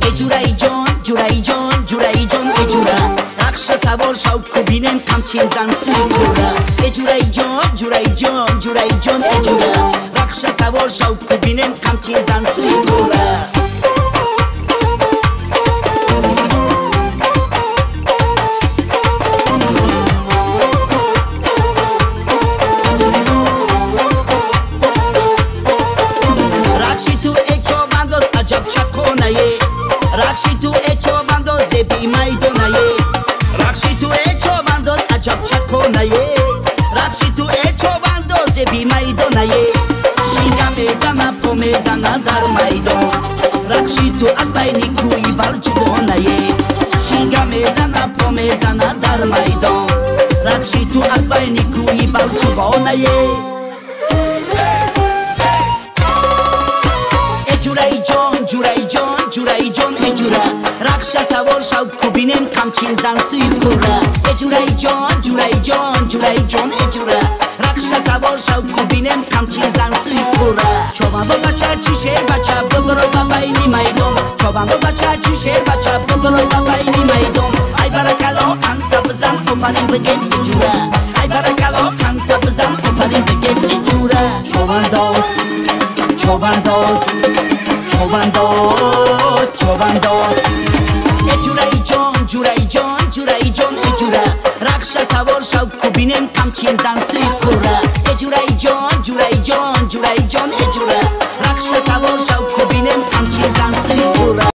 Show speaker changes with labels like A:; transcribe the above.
A: اجورای جان جورای جان جورای جان اجورا رخش سوار شو کوبینم کمچین زن سوی کورا اجورای جان جورای جان جورای جان اجورا رخش سوار شو کوبینم کمچین زن سوی کورا رخشی تو اچو بنداز بی میدونه رخشی تو اچو بنداز عجب چکونه رخشی تو اچو بنداز بی میدونه شینگا میزنه پا میزنه در میدان رخشی تو از بین کوی بلجبانه شینگا میزنه پا میزنه در میدان رخشی تو از بین کوی بلجبانه جورای جان جورای جان جورای جان اجورا رخش سوار شو کوبینم کمچین زن سوی کورا اجورای جان جورای جان جورای جان اجورا رخش سوار شو کوبینم کمچین زن سوی کورا چوبان با بچه چیشه بچه ببرو با بینی میدان چوبان با بچه چیشه بچه ببرو با بینی میدان ای برکلا انت بزن اوپرین بگم اجورا ای برکلا انت بزن اوپرین بگم اجورا چوبانداز چوبانداز چوبانداز چوبانداز اجورای جان جورای جان جورای جان اجورا رخش سوار شو کوبینم کمچین زن سوی کورا